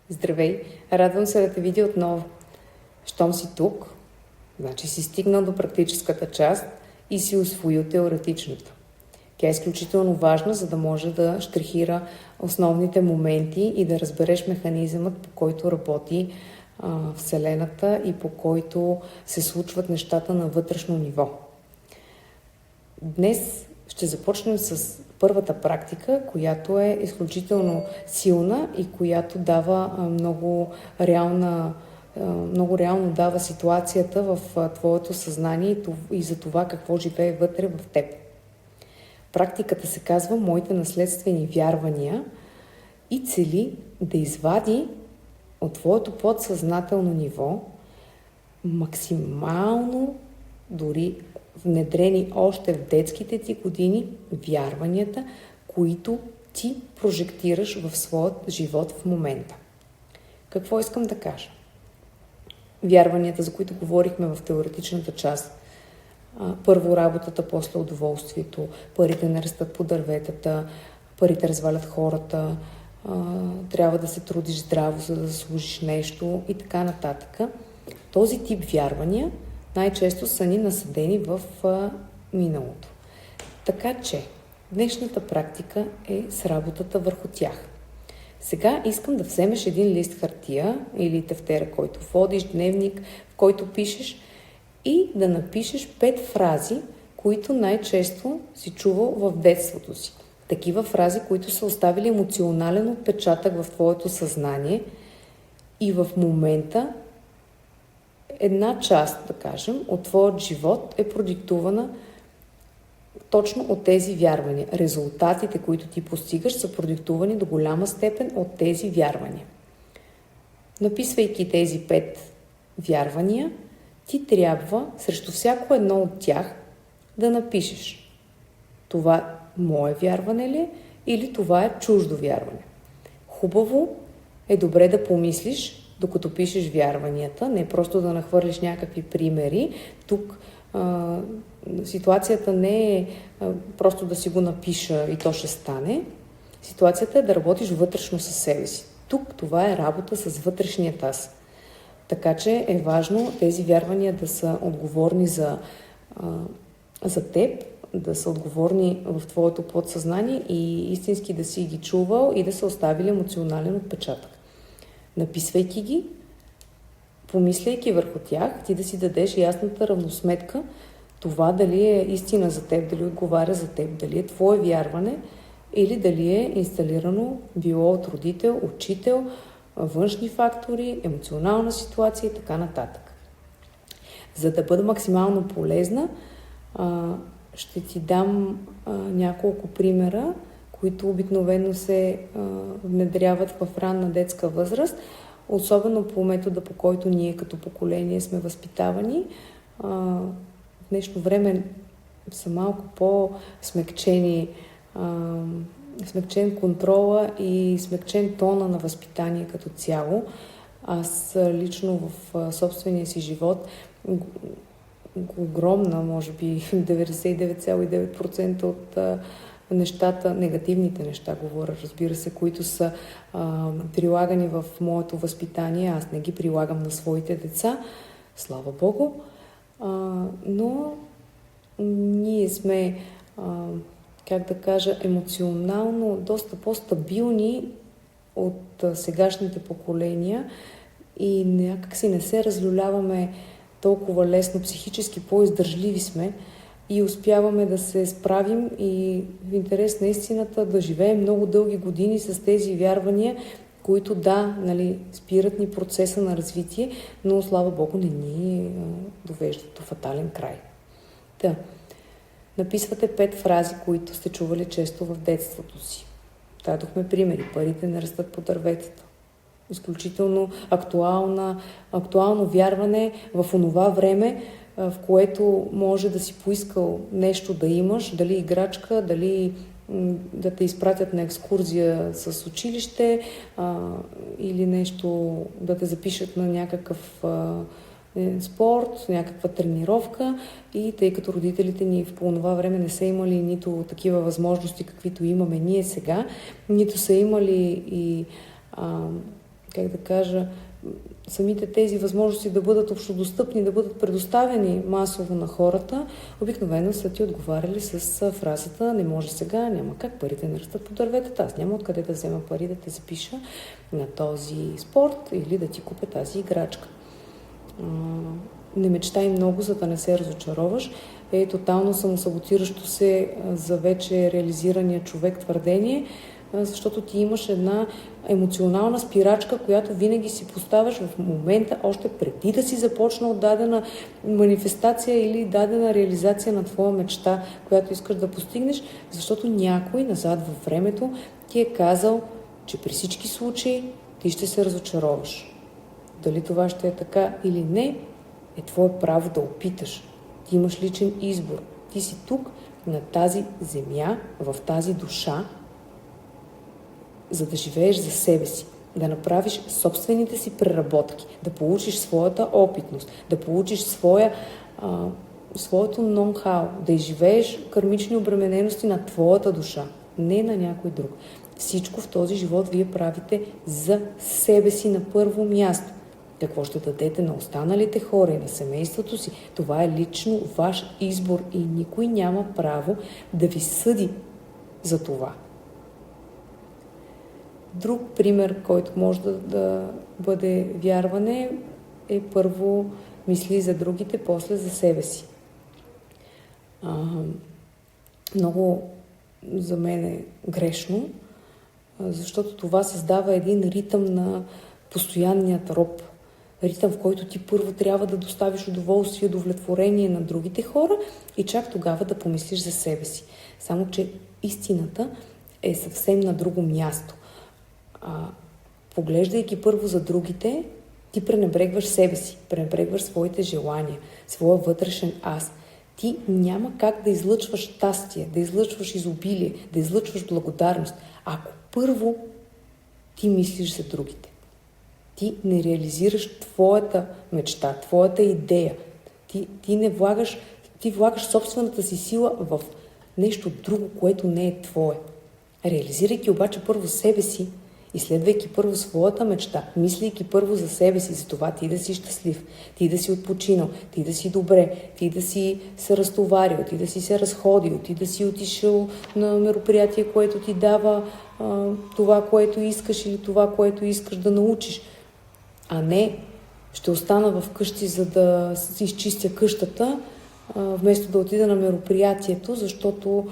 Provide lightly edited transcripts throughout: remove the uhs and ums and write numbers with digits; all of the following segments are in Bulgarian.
Здравей! Радвам се да те видя отново. Щом си тук, значи си стигнал до практическата част и си усвоил теоретичната. Тя е изключително важна, за да може да щрихира основните моменти и да разбереш механизмът, по който работи Вселената и по който се случват нещата на вътрешно ниво. Днес ще започнем с първата практика, която е изключително силна и която дава много реално дава ситуацията в твоето съзнание и за това какво живее вътре в теб. Практиката се казва "Моите наследствени вярвания" и цели да извади от твоето подсъзнателно ниво максимално, дори внедрени още в детските ти години, вярванията, които ти прожектираш в своят живот в момента. Какво искам да кажа? Вярванията, за които говорихме в теоретичната част. Първо работата, после удоволствието, парите не растат по дърветата, парите развалят хората, трябва да се трудиш здраво, за да заслужиш нещо и така нататък. Този тип вярвания най-често са ни насъдени в миналото. Така че днешната практика е с работата върху тях. Сега искам да вземеш един лист хартия или тефтера, който водиш, дневник, в който пишеш, и да напишеш 5 фрази, които най-често си чувал в детството си. Такива фрази, които са оставили емоционален отпечатък в твоето съзнание и в момента една част, да кажем, от твоят живот е продиктувана точно от тези вярвания. Резултатите, които ти постигаш, са продиктувани до голяма степен от тези вярвания. Написвайки тези 5 вярвания, ти трябва срещу всяко едно от тях да напишеш: това мое вярване ли е или това е чуждо вярване. Хубаво е добре да помислиш, докато пишеш вярванията, не просто да нахвърлиш някакви примери. Тук ситуацията не е просто да си го напиша и то ще стане. Ситуацията е да работиш вътрешно със себе си. Тук това е работа с вътрешният аз. Така че е важно тези вярвания да са отговорни за теб, да са отговорни в твоето подсъзнание и истински да си ги чувал и да са оставили емоционален отпечатък. Написвайки ги, помисляйки върху тях, ти да си дадеш ясната равносметка това дали е истина за теб, дали отговаря за теб, дали е твое вярване или дали е инсталирано било от родител, учител, външни фактори, емоционална ситуация и така нататък. За да бъда максимално полезна, ще ти дам няколко примера, които обикновено се внедряват в ранна детска възраст, особено по метода, по който ние като поколение сме възпитавани. В днешно време са малко по-смекчени, смекчен контрола и смекчен тона на възпитание като цяло. Аз лично в собствения си живот огромна, може би 99,9% от нещата, негативните неща говоря, разбира се, които са прилагани в моето възпитание. Аз не ги прилагам на своите деца, слава Богу, но ние сме, как да кажа, емоционално доста по-стабилни от сегашните поколения и някак си не се разлюляваме толкова лесно, психически по-издържливи сме и успяваме да се справим и в интерес на истината да живеем много дълги години с тези вярвания, които спират ни процеса на развитие, но слава Богу не ни довеждат до фатален край. Написвате 5 фрази, които сте чували често в детството си. Дадохме примери. Парите не растат по дърветата. Изключително актуално вярване в онова време, в което може да си поискал нещо да имаш, дали играчка, дали да те изпратят на екскурзия с училище или нещо да те запишат на някакъв спорт, някаква тренировка, и тъй като родителите ни в това време не са имали нито такива възможности, каквито имаме ние сега, нито са имали и как да кажа, самите тези възможности да бъдат общодостъпни, да бъдат предоставени масово на хората, обикновено са ти отговаряли с фразата: не може сега, няма как, парите не растат по дърветата, аз няма откъде да взема пари да те запиша на този спорт или да ти купя тази играчка. Не мечтай много, за да не се разочароваш, е тотално самосаботиращо се за вече реализирания човек твърдение, защото ти имаш една емоционална спирачка, която винаги си поставяш в момента, още преди да си започнал дадена манифестация или дадена реализация на твоя мечта, която искаш да постигнеш, защото някой назад във времето ти е казал, че при всички случаи ти ще се разочароваш. Дали това ще е така или не, е твое право да опиташ. Ти имаш личен избор. Ти си тук, на тази земя, в тази душа, за да живееш за себе си, да направиш собствените си преработки, да получиш своята опитност, да получиш своето ноу-хау, да изживееш кармични обременености на твоята душа, не на някой друг. Всичко в този живот вие правите за себе си на първо място. Какво ще дадете на останалите хора и на семейството си, това е лично ваш избор и никой няма право да ви съди за това. Друг пример, който може да бъде вярване, е първо мисли за другите, после за себе си. Много за мен е грешно, защото това създава един ритъм на постоянният роб. Ритъм, в който ти първо трябва да доставиш удоволствие и удовлетворение на другите хора и чак тогава да помислиш за себе си. Само че истината е съвсем на друго място. Поглеждайки първо за другите, ти пренебрегваш себе си, пренебрегваш своите желания, своя вътрешен аз. Ти няма как да излъчваш щастие, да излъчваш изобилие, да излъчваш благодарност, ако първо ти мислиш за другите. Ти не реализираш твоята мечта, твоята идея. Ти влагаш собствената си сила в нещо друго, което не е твое. Реализирайки обаче първо себе си, изследвайки първо своята мечта, мислейки първо за себе си, за това ти да си щастлив, ти да си отпочинал, ти да си добре, ти да си се разтоварил, ти да си се разходил, ти да си отишъл на мероприятие, което ти дава това, което искаш или това, което искаш да научиш. А не, ще остана вкъщи, за да си изчистя къщата, вместо да отида на мероприятието, защото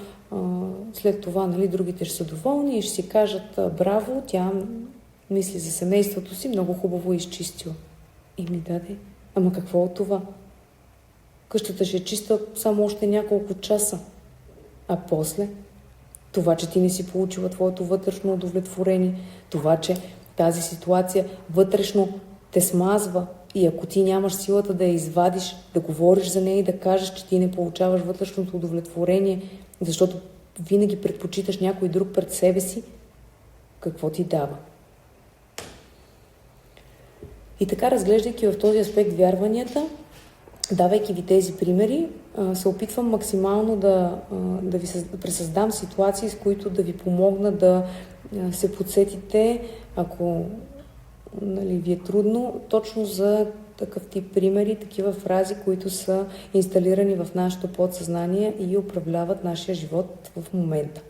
след това другите ще са доволни и ще си кажат: браво, тя мисли за семейството си, много хубаво е изчистила. И ми даде. Ама какво от това? Къщата ще е чиста само още няколко часа. А после? Това, че ти не си получила твоето вътрешно удовлетворение, това, че тази ситуация вътрешно те смазва и ако ти нямаш силата да я извадиш, да говориш за нея и да кажеш, че ти не получаваш вътрешното удовлетворение, защото винаги предпочиташ някой друг пред себе си, какво ти дава? И така, разглеждайки в този аспект вярванията, давайки ви тези примери, се опитвам максимално да ви пресъздам ситуации, с които да ви помогна да се подсетите, ако ви е трудно, точно за такъв тип примери, такива фрази, които са инсталирани в нашето подсъзнание и управляват нашия живот в момента.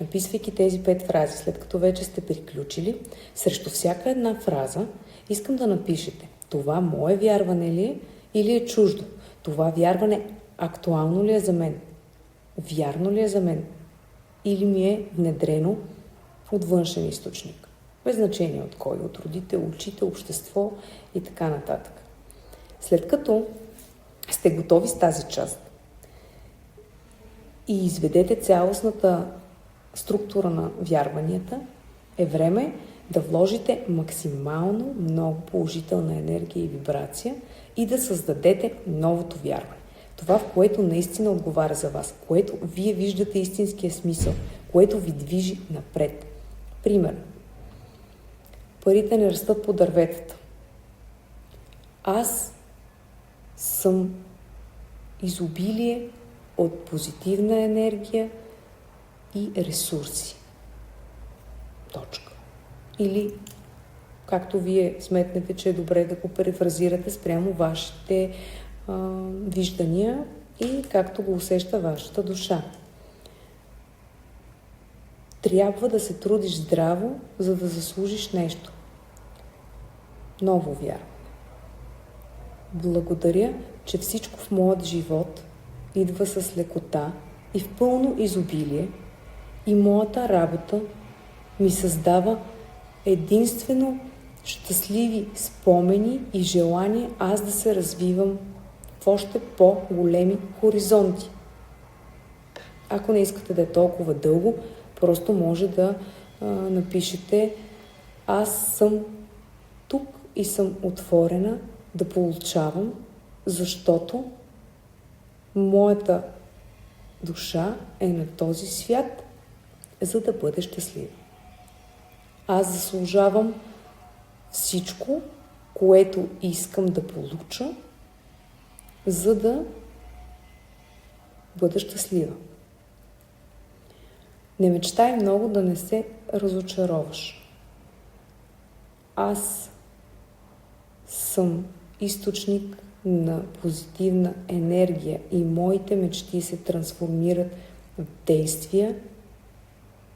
Написвайки тези 5 фрази, след като вече сте приключили, срещу всяка една фраза искам да напишете: това мое вярване ли е или е чуждо? Това вярване актуално ли е за мен? Вярно ли е за мен? Или ми е внедрено от външен източник? Без значение от кой, от родител, учител, общество и така нататък. След като сте готови с тази част и изведете цялостната структура на вярванията, е време да вложите максимално много положителна енергия и вибрация и да създадете новото вярване. Това, в което наистина отговаря за вас, което вие виждате истинския смисъл, което ви движи напред. Пример. Парите не растат по дърветата. Аз съм изобилие от позитивна енергия и ресурси. Точка. Или както вие сметнете, че е добре да го перифразирате спрямо вашите виждания и както го усеща вашата душа. Трябва да се трудиш здраво, за да заслужиш нещо. Ново вярване. Благодаря, че всичко в моят живот идва с лекота и в пълно изобилие и моята работа ми създава единствено щастливи спомени и желание аз да се развивам в още по-големи хоризонти. Ако не искате да е толкова дълго, просто може да напишете: аз съм тук и съм отворена да получавам, защото моята душа е на този свят, за да бъде щастлива. Аз заслужавам всичко, което искам да получа, за да бъда щастлива. Не мечтай много да не се разочароваш. Аз съм източник на позитивна енергия и моите мечти се трансформират в действия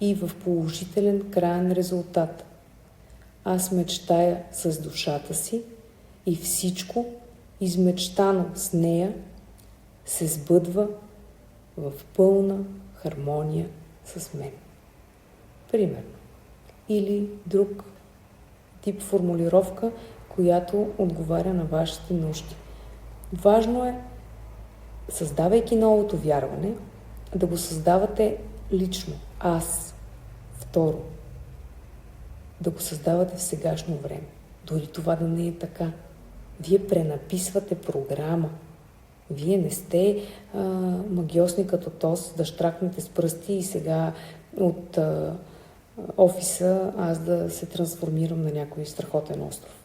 и в положителен краен резултат. Аз мечтая с душата си и всичко, измечтано с нея, се сбъдва в пълна хармония с мен. Примерно. Или друг тип формулировка, която отговаря на вашите нужди. Важно е, създавайки новото вярване, да го създавате лично. Аз. Второ, да го създавате в сегашно време. Дори това да не е така. Вие пренаписвате програма. Вие не сте магиосни като Тос, да щракнете с пръсти и сега от офиса аз да се трансформирам на някой страхотен остров.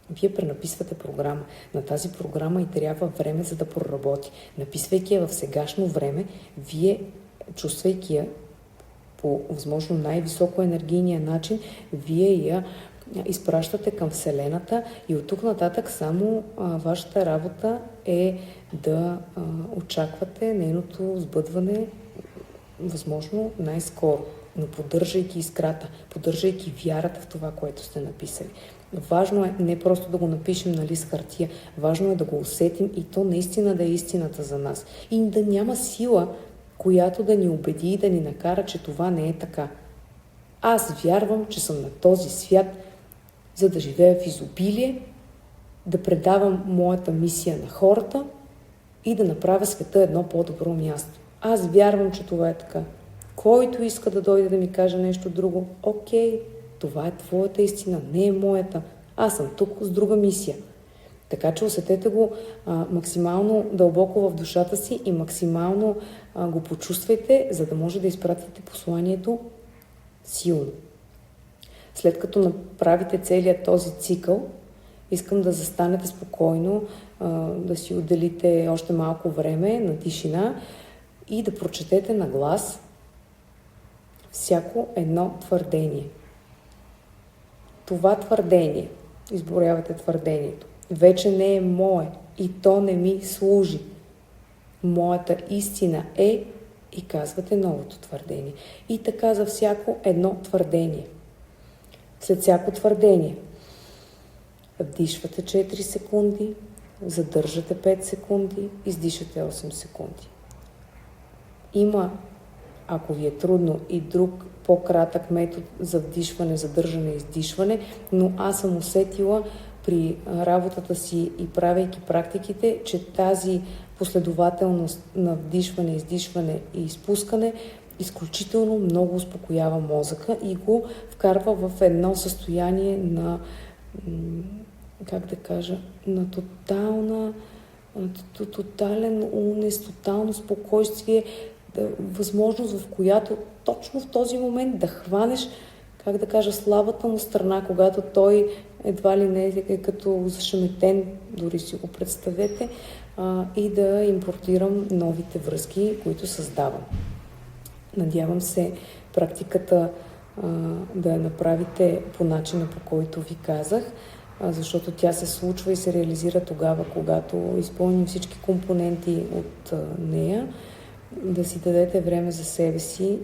Вие пренаписвате програма. На тази програма и трябва време, за да проработи. Написвайки я в сегашно време, вие, чувствайки я по възможно най-високо енергийния начин, вие я изпращате към Вселената и от тук нататък само вашата работа е да очаквате нейното сбъдване възможно най-скоро, но поддържайки искрата, поддържайки вярата в това, което сте написали. Важно е не просто да го напишем на лист хартия, важно е да го усетим и то наистина да е истината за нас. И да няма сила, която да ни убеди и да ни накара, че това не е така. Аз вярвам, че съм на този свят, за да живея в изобилие, да предавам моята мисия на хората и да направя света едно по-добро място. Аз вярвам, че това е така. Който иска да дойде да ми каже нещо друго, окей, това е твоята истина, не е моята. Аз съм тук с друга мисия. Така че усетете го максимално дълбоко в душата си и максимално го почувствайте, за да може да изпратите посланието силно. След като направите целият този цикъл, искам да застанете спокойно, да си отделите още малко време на тишина и да прочетете на глас всяко едно твърдение. Това твърдение, изброявате твърдението, вече не е мое и то не ми служи. Моята истина е, и казвате новото твърдение. И така за всяко едно твърдение. След всяко твърдение вдишвате 4 секунди, задържате 5 секунди, издишате 8 секунди. Има, ако ви е трудно, и друг по-кратък метод за вдишване, задържане и издишване, но аз съм усетила при работата си и правейки практиките, че тази последователност на вдишване, издишване и изпускане изключително много успокоява мозъка и го вкарва в едно състояние на, на тотален унес, тотално спокойствие, възможност, в която точно в този момент да хванеш, слабата му страна, когато той едва ли не е като зашеметен, дори си го представете, и да импортирам новите връзки, които създавам. Надявам се практиката да я направите по начина, по който ви казах, защото тя се случва и се реализира тогава, когато изпълним всички компоненти от нея, да си дадете време за себе си,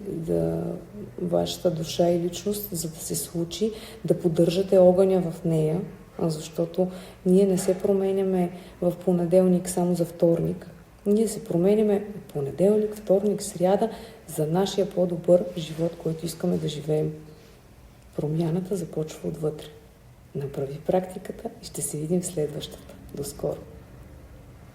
вашата душа и личност, за да се случи, да поддържате огъня в нея, защото ние не се променяме в понеделник само за вторник. Ние се променяме понеделник, вторник, сряда за нашия по-добър живот, който искаме да живеем. Промяната започва отвътре. Направи практиката и ще се видим в следващата. До скоро!